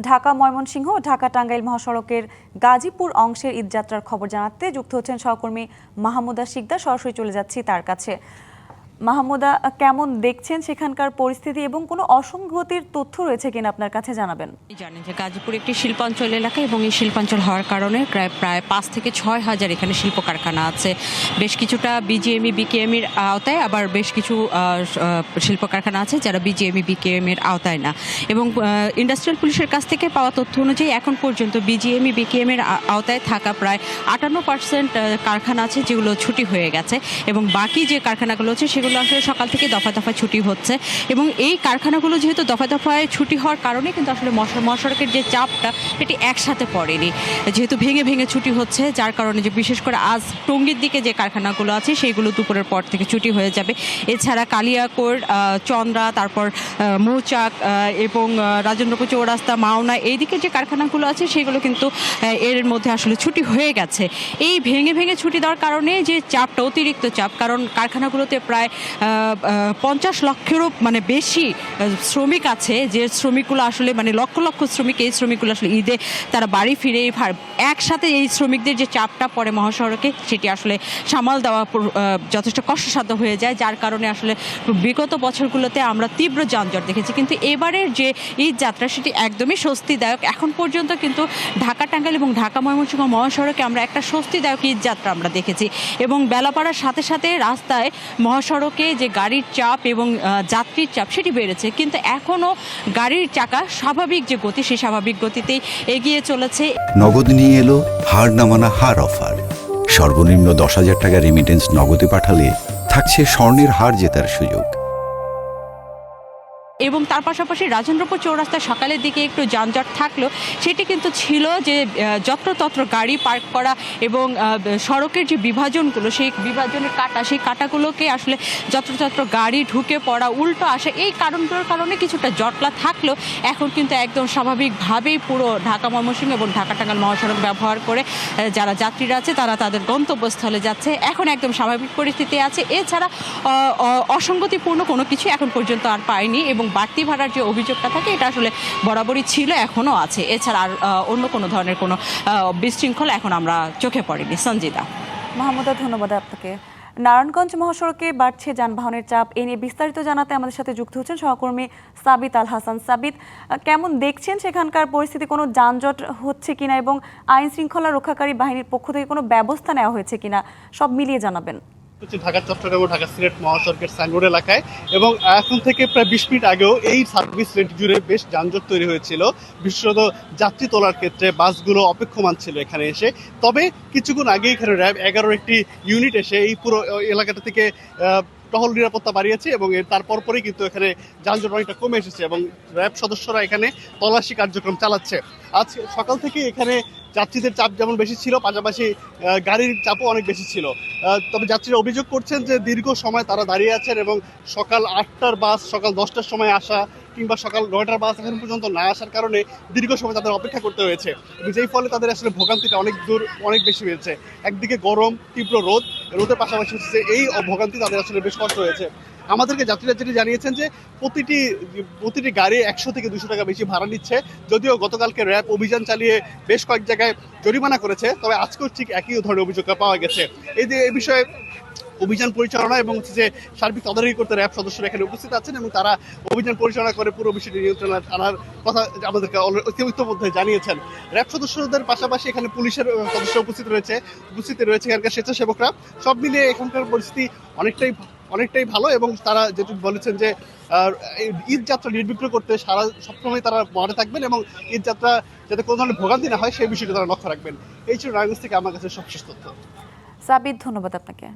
ঢাকা ময়মনসিংহ ও ঢাকা টাঙ্গাইল মহাসড়কের গাজীপুর অংশের ঈদযাত্রার খবর জানাতে যুক্ত হচ্ছেন সহকর্মী মাহমুদা শিকদার। সরাসরি চলে যাচ্ছি তার কাছে। মাহমুদা, কেমন দেখছেন সেখানকার পরিস্থিতি এবং কোনো অসঙ্গতির তথ্য রয়েছে কিনা আপনার কাছে জানাবেন। জানেন যে গাজীপুর একটি শিল্পাঞ্চল এলাকা এবং এই শিল্পাঞ্চল হওয়ার কারণে প্রায় 5 থেকে 6 হাজার এখানে শিল্প কারখানা আছে। বেশ কিছুটা বিজিএমই বিকেএমির আওতায়, আবার বেশ কিছু শিল্প কারখানা আছে যারা বিজিএমই বিকেএমির আওতায় না। এবং ইন্ডাস্ট্রিয়াল পুলিশের কাছ থেকে পাওয়া তথ্য অনুযায়ী এখন পর্যন্ত বিজিএমই বিকেএমির আওতায় থাকা প্রায় 58% কারখানা আছে যেগুলো ছুটি হয়ে গেছে, এবং বাকি যে কারখানাগুলো আছে সেগুলো আসলে সকাল থেকে দফা দফায় ছুটি হচ্ছে। এবং এই কারখানাগুলো যেহেতু দফা দফায় ছুটি হওয়ার কারণে কিন্তু আসলে মহাসড়কের যে চাপটা এটি একসাথে পড়েনি, যেহেতু ভেঙে ভেঙে ছুটি হচ্ছে, যার কারণে যে বিশেষ করে আজ টঙ্গীর দিকে যে কারখানাগুলো আছে সেইগুলো দুপুরের পর থেকে ছুটি হয়ে যাবে। এছাড়া কালিয়াকৈর, চন্দ্রা, তারপর মৌচাক এবং রাজেন্দ্রপুর চৌরাস্তা, মাওনা এই দিকে যে কারখানাগুলো আছে সেগুলো কিন্তু এর মধ্যে আসলে ছুটি হয়ে গেছে। এই ভেঙে ভেঙে ছুটি দেওয়ার কারণে যে চাপটা, অতিরিক্ত চাপ, কারণ কারখানাগুলোতে প্রায় 50 লক্ষেরও বেশি শ্রমিক আছে, যে শ্রমিকগুলো আসলে লক্ষ লক্ষ শ্রমিক, এই শ্রমিকগুলো আসলে ঈদে তারা বাড়ি ফিরে একসাথে এই শ্রমিকদের যে চাপটা পড়ে মহাসড়কে সেটি আসলে সামাল দেওয়া যথেষ্ট কষ্টসাধ্য হয়ে যায়, যার কারণে আসলে বিগত বছরগুলোতে আমরা তীব্র যানজট দেখেছি। কিন্তু এবারের যে ঈদ যাত্রা সেটি একদমই স্বস্তিদায়ক। এখন পর্যন্ত কিন্তু ঢাকা টাঙ্গাইল এবং ঢাকা ময়মনসিংহ মহাসড়কে আমরা একটা স্বস্তিদায়ক ঈদ যাত্রা আমরা দেখেছি। এবং বেলা পাড়ার সাথে সাথে রাস্তায় মহাসড়কে যে গাড়ির চাপ এবং যাত্রীর চাপ সেটি বেড়েছে, কিন্তু এখনও গাড়ির চাকা স্বাভাবিক যে গতি সেই স্বাভাবিক গতিতেই এগিয়ে চলেছে। নগদ নিয়ে এলো হার না মানা হার অফার। সর্বনিম্ন 10,000 টাকা রেমিটেন্স নগদে পাঠালে থাকছে স্বর্ণের হার জেতার সুযোগ। এবং তার পাশাপাশি রাজেন্দ্রপুর চৌরাস্তায় সকালের দিকে একটু যানজট থাকলেও সেটি কিন্তু ছিল যে যত্রতত্র গাড়ি পার্ক করা এবং সড়কের যে বিভাজনগুলো, সেই বিভাজনের কাটা, সেই কাটাগুলোকে আসলে যত্রতত্র গাড়ি ঢুকে পড়া, উল্টো আসা, এই কারণগুলোর কারণে কিছুটা জটলা থাকলেও এখন কিন্তু একদম স্বাভাবিকভাবেই পুরো ঢাকা ময়মনসিংহ এবং ঢাকা টাঙ্গাইল মহাসড়ক ব্যবহার করে যারা যাত্রীরা আছে তারা তাদের গন্তব্যস্থলে যাচ্ছে। এখন একদম স্বাভাবিক পরিস্থিতি আছে। এছাড়া অসঙ্গতিপূর্ণ কোনো কিছু এখন পর্যন্ত আর পাইনি, এবং বাড়তি ভাড়ার যে অভিযোগটা থাকে এটা আসলে বরাবরই ছিল, এখনও আছে। এছাড়া আর অন্য কোনো ধরনের কোনো বিশৃঙ্খলা এখন আমরা চোখে পড়েনি। সঞ্জিদা। মাহমুদা, ধন্যবাদ আপনাকে। নারায়ণগঞ্জ মহাসড়কে বাড়ছে যানবাহনের চাপ, এ নিয়ে বিস্তারিত জানাতে আমাদের সাথে যুক্ত হচ্ছেন সহকর্মী সাবিত আল হাসান। সাবিত, কেমন দেখছেন সেখানকার পরিস্থিতি? কোনো যানজট হচ্ছে কিনা এবং আইন শৃঙ্খলা রক্ষাকারী বাহিনীর পক্ষ থেকে কোনো ব্যবস্থা নেওয়া হয়েছে কিনা, সব মিলিয়ে জানাবেন। ঢাকা চট্টগ্রাম ও ঢাকা সিলেট মহাসড়কের সাইনবোর্ড এলাকায়, এবং এখন থেকে প্রায় 20 মিনিট আগেও এই সার্ভিস লেন জুড়ে বেশ যানজট তৈরি হয়েছিল, বিশেষত যাত্রী তোলার ক্ষেত্রে বাসগুলো অপেক্ষমান ছিল এখানে এসে। তবে কিছুক্ষণ আগে এখানে র্যাব 11 একটি ইউনিট এসে এই পুরো এলাকাটা থেকে টহল নিরাপত্তা বাড়িয়েছে, এবং তারপর পরেই কিন্তু এখানে যানজট অনেকটা কমে এসেছে এবং র্যাব সদস্যরা এখানে তল্লাশি কার্যক্রম চালাচ্ছে। আজ সকাল থেকে এখানে যাত্রীদের চাপ যেমন বেশি ছিল, পাশাপাশি গাড়ির চাপও অনেক বেশি ছিল। তবে যাত্রীরা অভিযোগ করছেন যে দীর্ঘ সময় তারা দাঁড়িয়ে আছেন, এবং সকাল 8টার বাস সকাল 10টার সময় আসা কিংবা সকাল 9টার বাস এখন পর্যন্ত না আসার কারণে দীর্ঘ সময় তাদের অপেক্ষা করতে হয়েছে, এবং যেই ফলে তাদের আসলে ভোগান্তিটা অনেক বেশি হয়েছে। একদিকে গরম, তীব্র রোদের পাশাপাশি হচ্ছে এই ভোগান্তি তাদের আসলে বেশ কষ্ট হয়েছে। আমাদেরকে যাত্রীরা যেটি জানিয়েছেন যে প্রতিটি গাড়ি 100 থেকে 200 টাকা বেশি ভাড়া নিচ্ছে। যদিও গতকালকে র্যাব অভিযান চালিয়ে বেশ কয়েক জায়গায় জরিমানা করেছে, তবে আজকেও ঠিক একই ধরনের অভিযোগ পাওয়া গেছে। এই বিষয়ে অভিযান পরিচালনা এবং যে সার্বিক তদারকি করতে র্যাব সদস্যরা এখানে উপস্থিত আছেন, এবং তারা অভিযান পরিচালনা করে পুরো বিষয়টি নিয়ন্ত্রণে আনার কথা আমাদেরকে ইতিমধ্যে জানিয়েছেন। র্যাব সদস্যদের পাশাপাশি এখানে পুলিশের সদস্য উপস্থিত রয়েছে এখানকার স্বেচ্ছাসেবকরা। সব মিলিয়ে এখানকার পরিস্থিতি অনেকটাই ভালো, এবং তারা যেটি বলেছেন যে ঈদ যাত্রা নির্বিঘ্ন করতে সবসময় তারা মনে থাকবেন, এবং ঈদ যাত্রা যাতে কোনো ধরনের ভোগান্তি না হয় সেই বিষয়টি তারা লক্ষ্য রাখবেন। এই ছিল নারায়ণগঞ্জ থেকে আমার কাছে সবশেষ তথ্য। সাবিত, ধন্যবাদ আপনাকে।